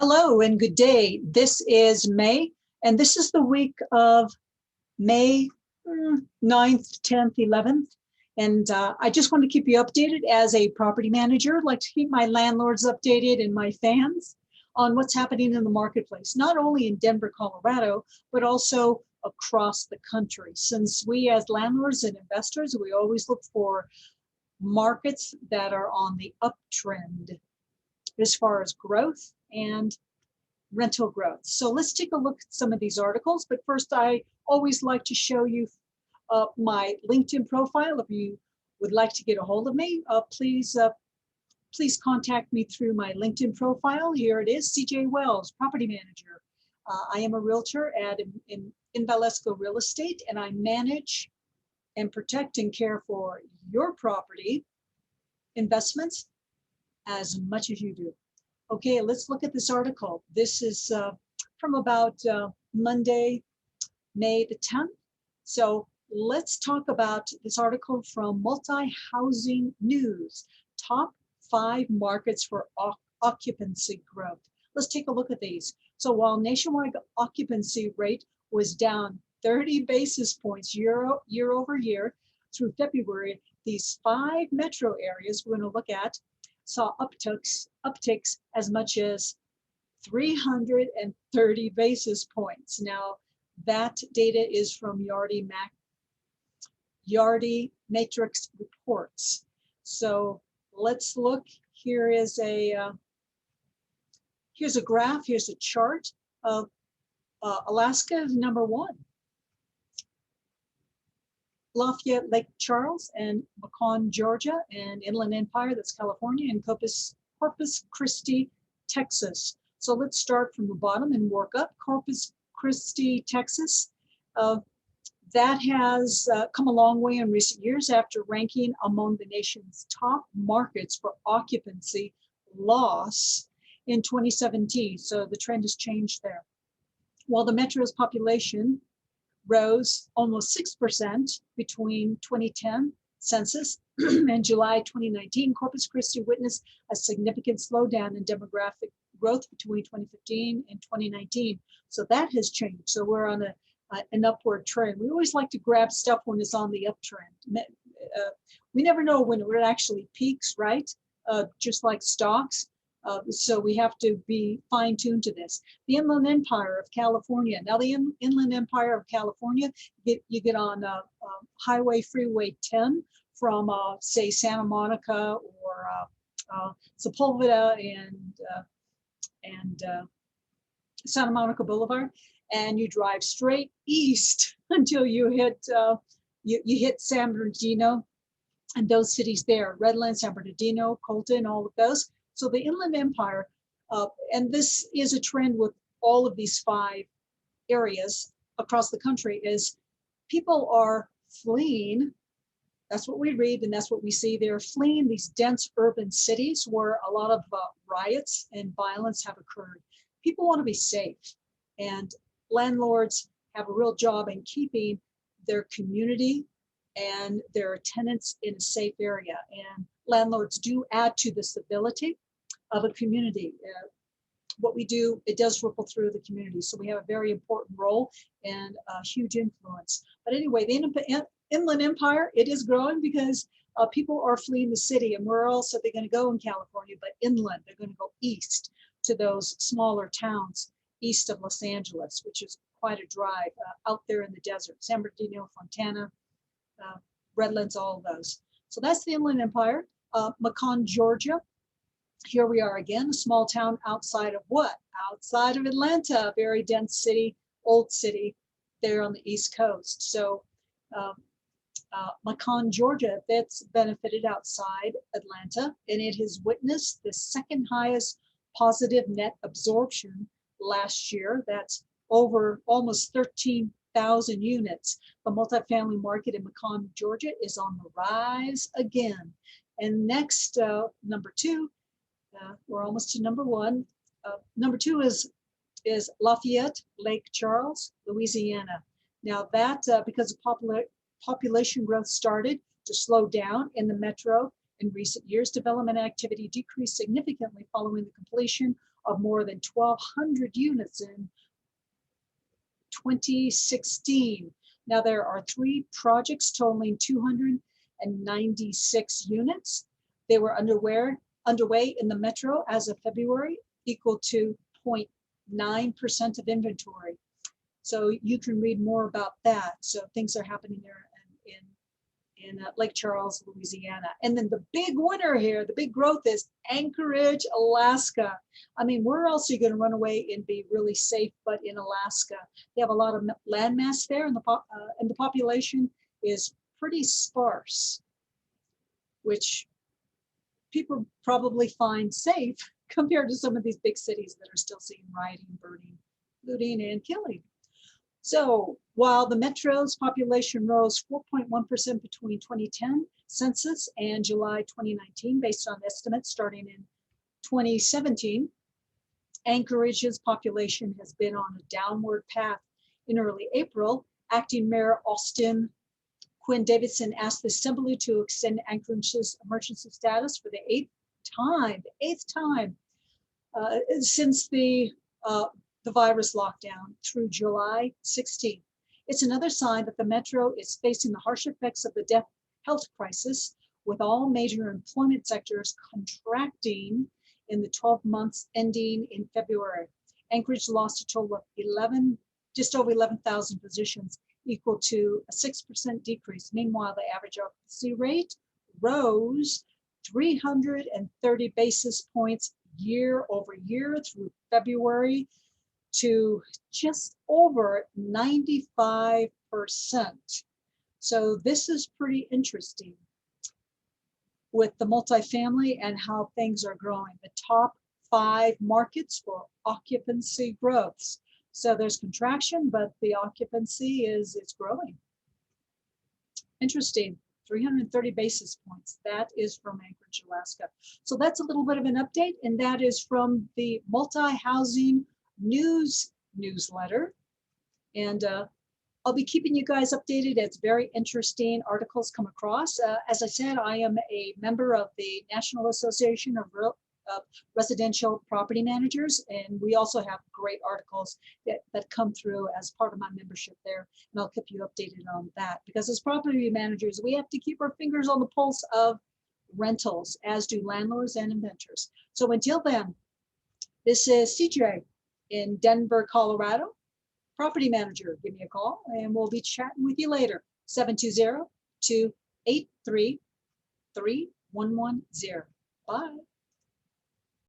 Hello and good day. This is May, and this is the week of May 9th, 10th, 11th. And I just want to keep you updated as a property manager. I'd like to keep my landlords updated and my fans on what's happening in the marketplace, not only in Denver, Colorado, but also across the country. Since we as landlords and investors, we always look for markets that are on the uptrend as far as growth and rental growth. So let's take a look at some of these articles. But first, I always like to show you my LinkedIn profile. If you would like to get a hold of me, please contact me through my LinkedIn profile. Here it is, CJ Wells, property manager. I am a realtor in Valesco Real Estate, and I manage and protect and care for your property investments as much as you do. Okay, let's look at this article. This is from about Monday, May the 10th. So let's talk about this article from Multi-Housing News, top 5 markets for occupancy growth. Let's take a look at these. So while nationwide occupancy rate was down 30 basis points year over year through February, these 5 metro areas we're going to look at saw upticks as much as 330 basis points. Now, that data is from Yardi Matrix Reports. So let's look. Here's a graph. Here's a chart of Alaska is number 1. Lafayette, Lake Charles, and Macon, Georgia, and Inland Empire, that's California, and Corpus Christi, Texas. So let's start from the bottom and work up. Corpus Christi, Texas, that has come a long way in recent years after ranking among the nation's top markets for occupancy loss in 2017. So the trend has changed there. While the metro's population rose almost 6% between 2010 census and July 2019, Corpus Christi witnessed a significant slowdown in demographic growth between 2015 and 2019. So that has changed. So we're on an upward trend. We always like to grab stuff when it's on the uptrend. We never know when it actually peaks, right? Just like stocks. So we have to be fine-tuned to this. The Inland Empire of California. Now, the Inland Empire of California, you get on Freeway 10 from, say, Santa Monica or Sepulveda and Santa Monica Boulevard, and you drive straight east until you hit you hit San Bernardino and those cities there, Redlands, San Bernardino, Colton, all of those. So the Inland Empire, and this is a trend with all of these 5 areas across the country, is people are fleeing. That's what we read and that's what we see. They're fleeing these dense urban cities where a lot of riots and violence have occurred. People want to be safe, and landlords have a real job in keeping their community and their tenants in a safe area. And landlords do add to the stability of a community. What we do, it does ripple through the community. So we have a very important role and a huge influence. But anyway, the Inland Empire, it is growing because people are fleeing the city. And where else are they going to go in California but inland? They're going to go east to those smaller towns east of Los Angeles, which is quite a drive out there in the desert. San Bernardino, Fontana, Redlands, all of those. So that's the Inland Empire. Macon, Georgia. Here we are again, a small town outside of what? Outside of Atlanta, a very dense city, old city there on the East Coast. So Macon, Georgia, that's benefited outside Atlanta, and it has witnessed the second highest positive net absorption last year. That's over almost 13,000 units. The multifamily market in Macon, Georgia is on the rise again. And next, number 2, we're almost to number 1. Number 2 is Lafayette, Lake Charles, Louisiana. Now that, because of population growth started to slow down in the metro in recent years, development activity decreased significantly following the completion of more than 1,200 units in 2016. Now there are 3 projects totaling 296 units. They were underway in the metro as of February, equal to 0.9% of inventory. So you can read more about that. So things are happening there in Lake Charles, Louisiana. And then the big winner here, the big growth is Anchorage, Alaska. I mean, where else are you going to run away and be really safe but in Alaska? They have a lot of landmass there, and the population is pretty sparse, which people probably find safe compared to some of these big cities that are still seeing rioting, burning, looting, and killing. So while the metro's population rose 4.1% between 2010 census and July 2019, based on estimates starting in 2017, Anchorage's population has been on a downward path. In early April, acting Mayor Austin Quinn Davidson asked the Assembly to extend Anchorage's emergency status for the eighth time since the virus lockdown through July 16th. It's another sign that the metro is facing the harsh effects of the health crisis, with all major employment sectors contracting in the 12 months ending in February. Anchorage lost a total of just over 11,000 positions, equal to a 6% decrease. Meanwhile, the average occupancy rate rose 330 basis points year over year through February to just over 95%. So this is pretty interesting with the multifamily and how things are growing. The top 5 markets for occupancy growths. So there's contraction, but the occupancy it's growing. Interesting. 330 basis points. That is from Anchorage, Alaska. So that's a little bit of an update, and that is from the Multi-Housing newsletter. And I'll be keeping you guys updated as very interesting articles come across. As I said, I am a member of the National Association of Residential Property Managers, and we also have great articles that come through as part of my membership there, and I'll keep you updated on that, because as property managers, we have to keep our fingers on the pulse of rentals, as do landlords and inventors. So until then, this is CJ in Denver, Colorado, property manager. Give me a call and we'll be chatting with you later. 720-283-3110. Bye.